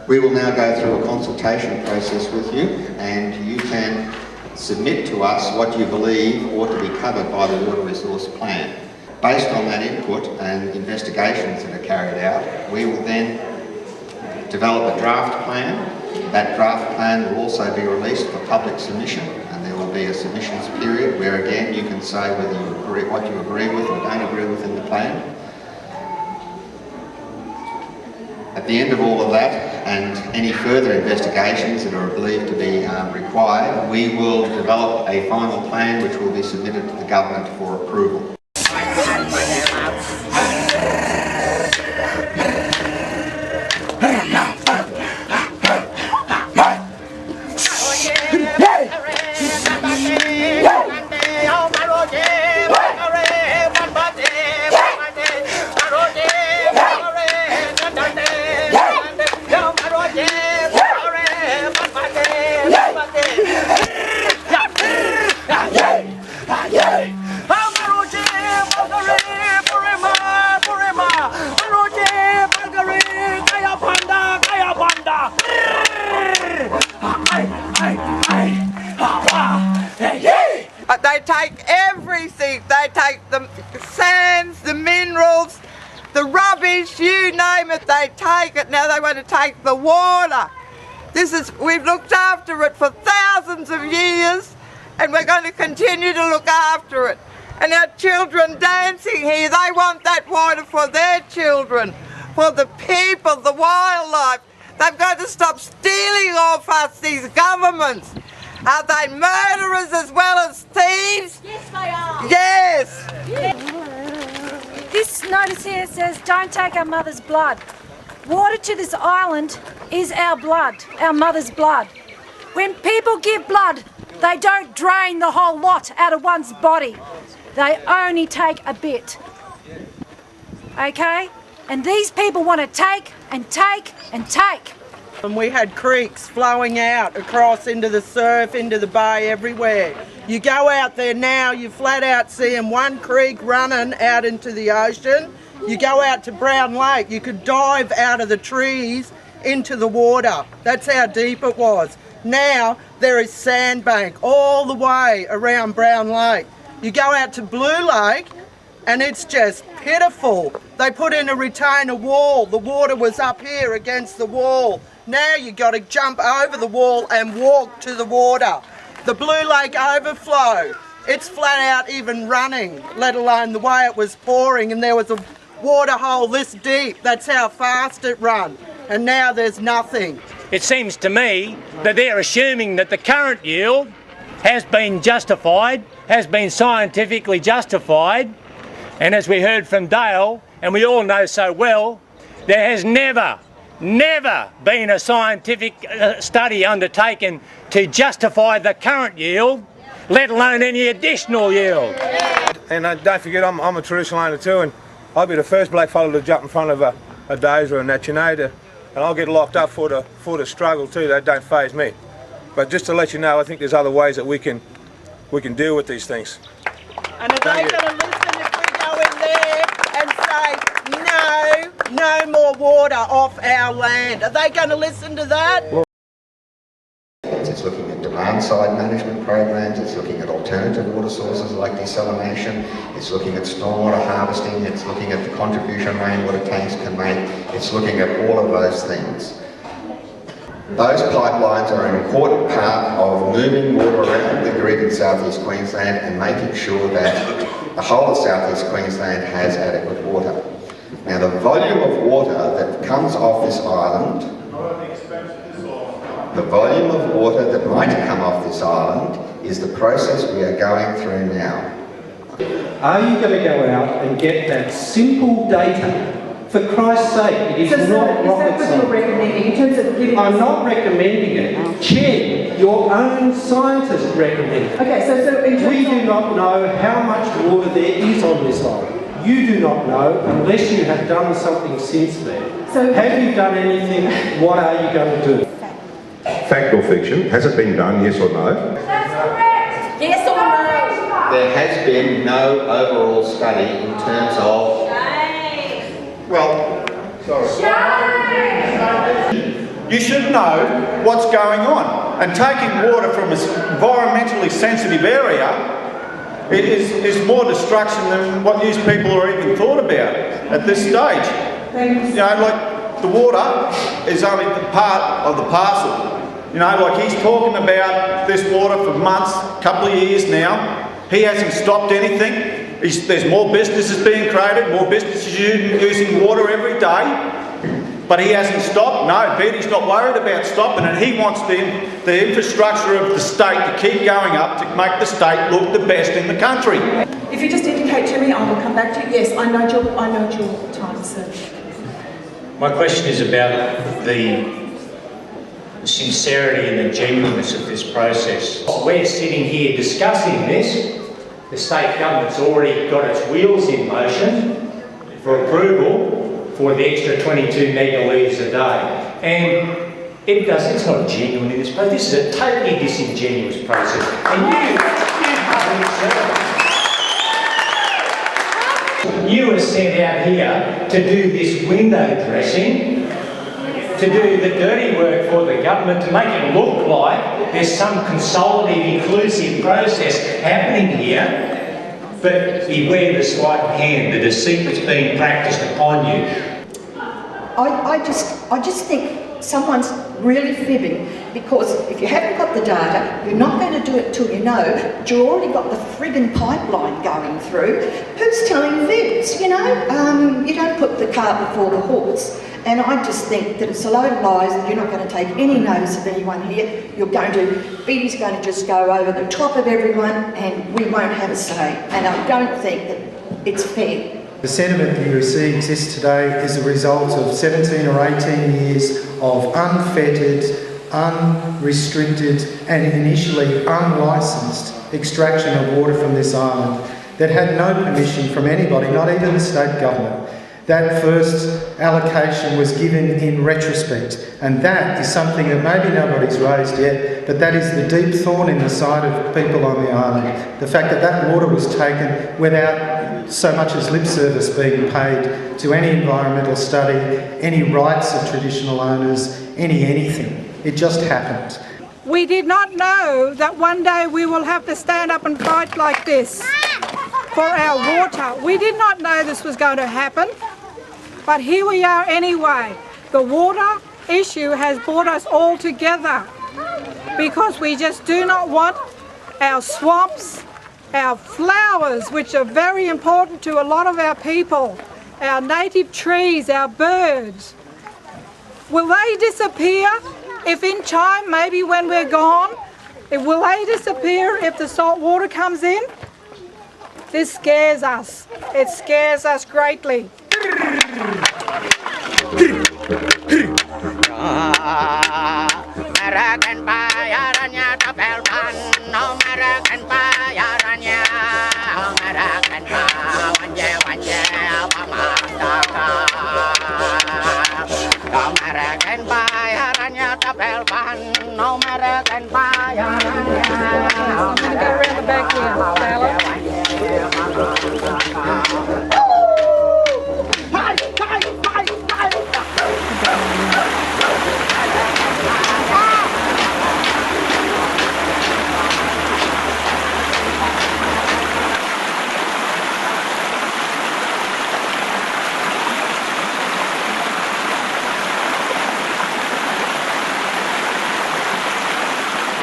We will now go through a consultation process with you, and you can submit to us what you believe ought to be covered by the Water Resource Plan. Based on that input and investigations that are carried out, we will then develop a draft plan. That draft plan will also be released for public submission, and there will be a submissions period where again you can say whether you agree, what you agree with or don't agree with in the plan. At the end of all of that, and any further investigations that are believed to be required, we will develop a final plan which will be submitted to the government for approval. They take everything. They take the sands, the minerals, the rubbish, you name it, they take it. Now they want to take the water. We've looked after it for thousands of years, and we're going to continue to look after it. And our children dancing here, they want that water for their children, for the people, the wildlife. They've got to stop stealing off us, these governments. Are they murderers as well as thieves? Yes, they are. Yes. This notice here says, don't take our mother's blood. Water to this island is our blood, our mother's blood. When people give blood, they don't drain the whole lot out of one's body. They only take a bit. Okay? And these people want to take and take and take. And we had creeks flowing out across into the surf, into the bay, everywhere. You go out there now, you flat out seeing one creek running out into the ocean. You go out to Brown Lake, you could dive out of the trees into the water. That's how deep it was. Now there is sandbank all the way around Brown Lake. You go out to Blue Lake and it's just pitiful. They put in a retainer wall. The water was up here against the wall. Now you got to jump over the wall and walk to the water. The Blue Lake overflow, it's flat out even running, let alone the way it was pouring, and there was a water hole this deep. That's how fast it ran, and now there's nothing. It seems to me that they're assuming that the current yield has been justified, has been scientifically justified, and as we heard from Dale, and we all know so well, there has never been a scientific study undertaken to justify the current yield, let alone any additional yield. And don't forget, I'm a traditional owner too, and I'll be the first black fella to jump in front of a dozer and that, you know, and I'll get locked up for the struggle too. That don't faze me. But just to let you know, I think there's other ways that we can deal with these things. And are they going to listen if we go in there and say, no more water off our land? Are they going to listen to that? It's looking at demand-side management programs, it's looking at alternative water sources like desalination, it's looking at stormwater harvesting, it's looking at the contribution rainwater tanks can make, it's looking at all of those things. Those pipelines are an important part of moving water around the grid in South East Queensland and making sure that the whole of South East Queensland has adequate water. Now the volume of water that comes off this island, the volume of water that might come off this island is the process we are going through now. Are you going to go out and get that simple data? For Christ's sake, it is not rocket science. You're recommending in terms of giving I'm not recommending it. Chair, your own scientists recommend it. Okay, so we do not know how much water there is on this island. You do not know unless you have done something since then. So have you done anything? What are you going to do? Fact or fiction? Has it been done, yes or no? That's correct. Yes or no? There has been no overall study in terms of you should know what's going on. And taking water from an environmentally sensitive area is more destruction than what these people are even thought about at this stage. You know, like the water is only part of the parcel. You know, like he's talking about this water for months, a couple of years now. He hasn't stopped anything. There's more businesses being created, more businesses using water every day. But he hasn't stopped. No, Betty's not worried about stopping, and he wants the infrastructure of the state to keep going up to make the state look the best in the country. If you just indicate to me, I will come back to you. Yes, I know your time, sir. My question is about the sincerity and the genuineness of this process. We're sitting here discussing this. The state government's already got its wheels in motion for approval for the extra 22 megalitres a day. And it's not genuine in this process. This is a totally disingenuous process. And you were sent out here to do this window dressing, to do the dirty work for the government, to make it look like there's some consolidative, inclusive process happening here. But beware the sleight of hand, the deceit that's being practised upon you. I just think someone's really fibbing, because if you haven't got the data, you're not going to do it till you know, but you've already got the friggin' pipeline going through. Who's telling fibs, you know? You don't put the cart before the horse. And I just think that it's a load of lies, that you're not going to take any notice of anyone here. Betty's going to just go over the top of everyone, and we won't have a say. And I don't think that it's fair. The sentiment that you see exists today is a result of 17 or 18 years of unfettered, unrestricted and initially unlicensed extraction of water from this island that had no permission from anybody, not even the state government. That first allocation was given in retrospect, and that is something that maybe nobody's raised yet, but that is the deep thorn in the side of people on the island. The fact that that water was taken without so much as lip service being paid to any environmental study, any rights of traditional owners, anything. It just happened. We did not know that one day we will have to stand up and fight like this for our water. We did not know this was going to happen, but here we are anyway. The water issue has brought us all together because we just do not want our swamps, our flowers, which are very important to a lot of our people, our native trees, our birds. Will they disappear if in time, maybe when we're gone, will they disappear if the salt water comes in? This scares us. It scares us greatly. I'm going to go around the back here, Bella.